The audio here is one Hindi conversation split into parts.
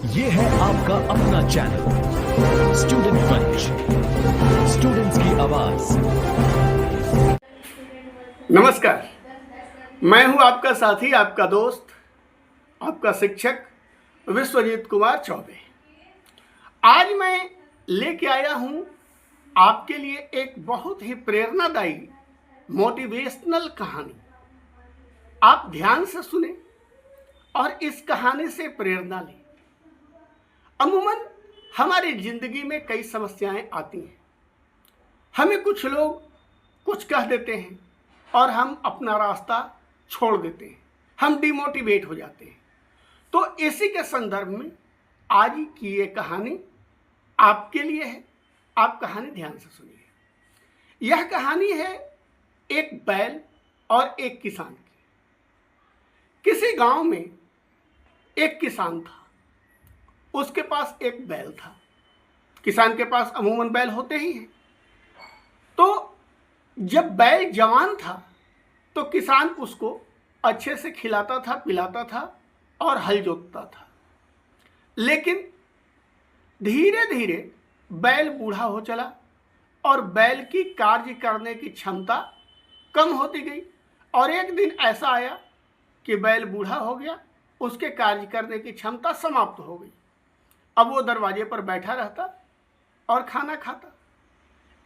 ये है आपका अपना चैनल स्टूडेंट पंच, स्टूडेंट्स की आवाज। नमस्कार, मैं हूं आपका साथी, आपका दोस्त, आपका शिक्षक विश्वजीत कुमार चौबे। आज मैं लेके आया हूं आपके लिए एक बहुत ही प्रेरणादायी मोटिवेशनल कहानी। आप ध्यान से सुने और इस कहानी से प्रेरणा लें। अमूमन हमारी जिंदगी में कई समस्याएं आती हैं। हमें कुछ लोग कुछ कह देते हैं और हम अपना रास्ता छोड़ देते हैं, हम डिमोटिवेट हो जाते हैं। तो इसी के संदर्भ में आज की ये कहानी आपके लिए है। आप कहानी ध्यान से सुनिए। यह कहानी है एक बैल और एक किसान की। किसी गांव में एक किसान था, उसके पास एक बैल था। किसान के पास अमूमन बैल होते ही हैं। तो जब बैल जवान था तो किसान उसको अच्छे से खिलाता था, पिलाता था और हल जोतता था। लेकिन धीरे धीरे बैल बूढ़ा हो चला और बैल की कार्य करने की क्षमता कम होती गई। और एक दिन ऐसा आया कि बैल बूढ़ा हो गया, उसके कार्य करने की क्षमता समाप्त हो गई। अब वो दरवाजे पर बैठा रहता और खाना खाता।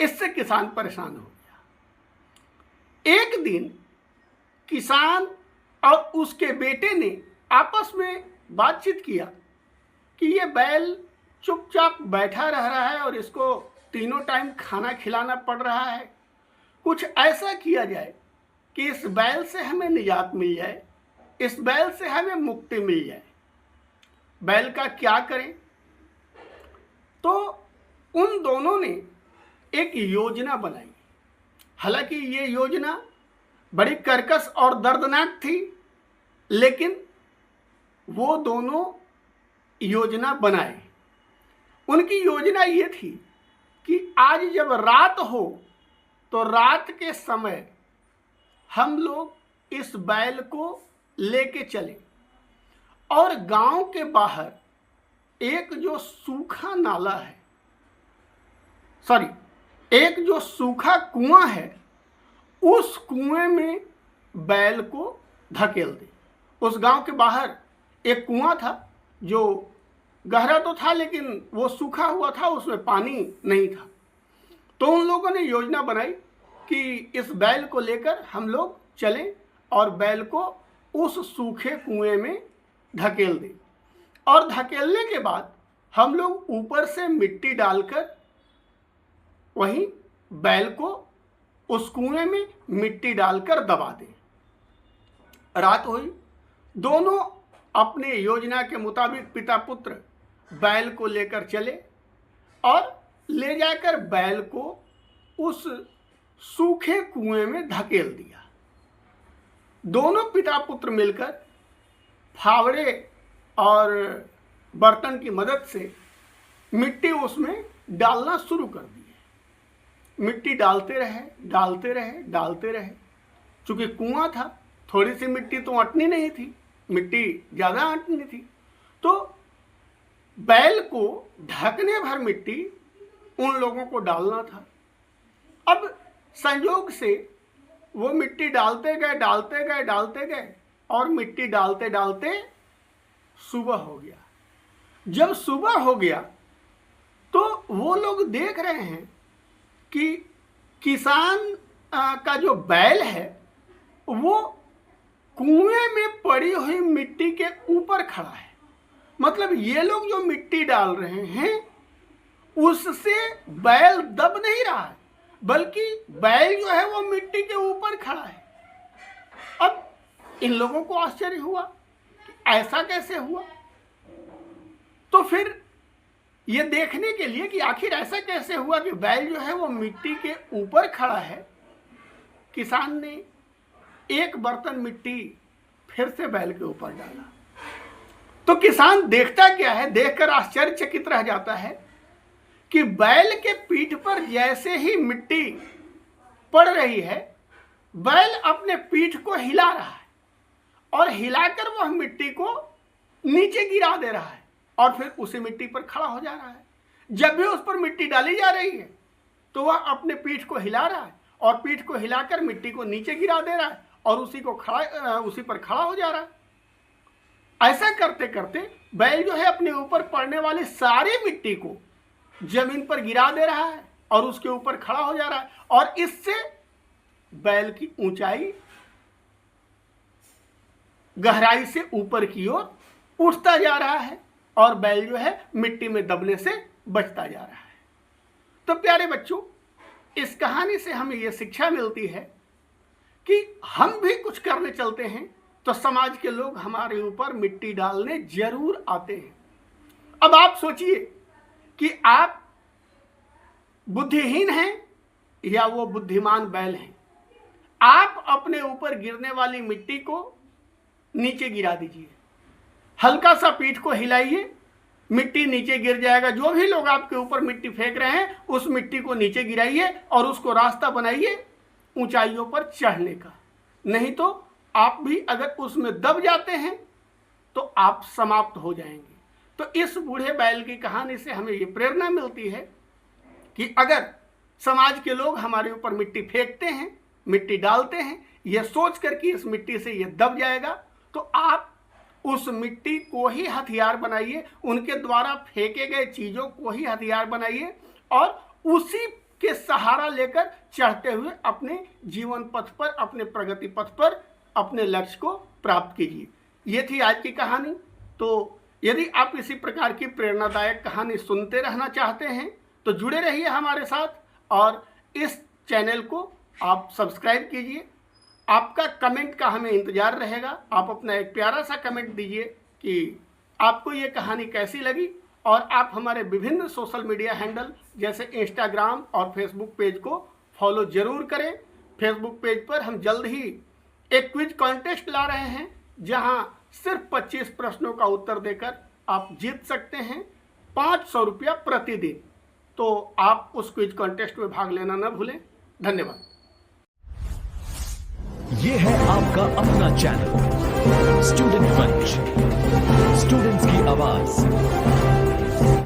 इससे किसान परेशान हो गया। एक दिन किसान और उसके बेटे ने आपस में बातचीत किया कि ये बैल चुपचाप बैठा रह रहा है और इसको तीनों टाइम खाना खिलाना पड़ रहा है। कुछ ऐसा किया जाए कि इस बैल से हमें निजात मिल जाए, इस बैल से हमें मुक्ति मिल जाए। बैल का क्या करें? तो उन दोनों ने एक योजना बनाई। हालांकि ये योजना बड़ी कर्कश और दर्दनाक थी, लेकिन वो दोनों योजना बनाए। उनकी योजना ये थी कि आज जब रात हो तो रात के समय हम लोग इस बैल को लेके चले और गांव के बाहर एक जो सूखा नाला है, एक जो सूखा कुआं है, उस कुएं में बैल को धकेल दे। उस गांव के बाहर एक कुआं था जो गहरा तो था लेकिन वो सूखा हुआ था, उसमें पानी नहीं था। तो उन लोगों ने योजना बनाई कि इस बैल को लेकर हम लोग चलें और बैल को उस सूखे कुएं में धकेल दें। और धकेलने के बाद हम लोग ऊपर से मिट्टी डालकर वहीं बैल को उस कुएं में मिट्टी डालकर दबा दें। रात हुई, दोनों अपने योजना के मुताबिक पिता पुत्र बैल को लेकर चले और ले जाकर बैल को उस सूखे कुएं में धकेल दिया। दोनों पिता पुत्र मिलकर फावड़े और बर्तन की मदद से मिट्टी उसमें डालना शुरू कर दी। मिट्टी डालते रहे। चूंकि कुआं था, थोड़ी सी मिट्टी तो अटनी नहीं थी, मिट्टी ज़्यादा अटनी थी। तो बैल को ढकने भर मिट्टी उन लोगों को डालना था। अब संयोग से वो मिट्टी डालते गए और मिट्टी डालते डालते सुबह हो गया। जब सुबह हो गया तो वो लोग देख रहे हैं कि किसान का जो बैल है वो कुएं में पड़ी हुई मिट्टी के ऊपर खड़ा है। मतलब ये लोग जो मिट्टी डाल रहे हैं उससे बैल दब नहीं रहा है, बल्कि बैल जो है वो मिट्टी के ऊपर खड़ा है। अब इन लोगों को आश्चर्य हुआ कि ऐसा कैसे हुआ। तो फिर ये देखने के लिए कि आखिर ऐसा कैसे हुआ कि बैल जो है वो मिट्टी के ऊपर खड़ा है, किसान ने एक बर्तन मिट्टी फिर से बैल के ऊपर डाला। तो किसान देखता क्या है, देखकर आश्चर्यचकित रह जाता है कि बैल के पीठ पर जैसे ही मिट्टी पड़ रही है, बैल अपने पीठ को हिला रहा है और हिलाकर वह मिट्टी को नीचे गिरा दे रहा है। और फिर उसी मिट्टी पर खड़ा हो जा रहा है। जब भी उस पर मिट्टी डाली जा रही है तो वह अपने पीठ को हिला रहा है और पीठ को हिलाकर मिट्टी को नीचे गिरा दे रहा है और उसी पर खड़ा हो जा रहा है। ऐसा करते करते बैल जो है अपने ऊपर पड़ने वाली सारी मिट्टी को जमीन पर गिरा दे रहा है और उसके ऊपर खड़ा हो जा रहा है और इससे बैल की ऊंचाई गहराई से ऊपर की ओर उठता जा रहा है और बैल जो है मिट्टी में दबने से बचता जा रहा है। तो प्यारे बच्चों, इस कहानी से हमें यह शिक्षा मिलती है कि हम भी कुछ करने चलते हैं तो समाज के लोग हमारे ऊपर मिट्टी डालने जरूर आते हैं। अब आप सोचिए कि आप बुद्धिहीन हैं या वो बुद्धिमान बैल हैं। आप अपने ऊपर गिरने वाली मिट्टी को नीचे गिरा दीजिए, हल्का सा पीठ को हिलाइए, मिट्टी नीचे गिर जाएगा। जो भी लोग आपके ऊपर मिट्टी फेंक रहे हैं उस मिट्टी को नीचे गिराइए और उसको रास्ता बनाइए ऊंचाइयों पर चढ़ने का। नहीं तो आप भी अगर उसमें दब जाते हैं तो आप समाप्त हो जाएंगे। तो इस बूढ़े बैल की कहानी से हमें ये प्रेरणा मिलती है कि अगर समाज के लोग हमारे ऊपर मिट्टी फेंकते हैं, मिट्टी डालते हैं, यह सोच कर कि इस मिट्टी से ये दब जाएगा, तो आप उस मिट्टी को ही हथियार बनाइए, उनके द्वारा फेंके गए चीज़ों को ही हथियार बनाइए और उसी के सहारा लेकर चढ़ते हुए अपने जीवन पथ पर, अपने प्रगति पथ पर अपने लक्ष्य को प्राप्त कीजिए। ये थी आज की कहानी। तो यदि आप इसी प्रकार की प्रेरणादायक कहानी सुनते रहना चाहते हैं तो जुड़े रहिए हमारे साथ और इस चैनल को आप सब्सक्राइब कीजिए। आपका कमेंट का हमें इंतज़ार रहेगा। आप अपना एक प्यारा सा कमेंट दीजिए कि आपको ये कहानी कैसी लगी और आप हमारे विभिन्न सोशल मीडिया हैंडल जैसे इंस्टाग्राम और फेसबुक पेज को फॉलो ज़रूर करें। फेसबुक पेज पर हम जल्द ही एक क्विज कॉन्टेस्ट ला रहे हैं जहां सिर्फ 25 प्रश्नों का उत्तर देकर आप जीत सकते हैं 500 रुपया प्रतिदिन। तो आप उस क्विज कॉन्टेस्ट में भाग लेना न भूलें। धन्यवाद। ये है आपका अपना चैनल स्टूडेंट पंच, स्टूडेंट्स की आवाज।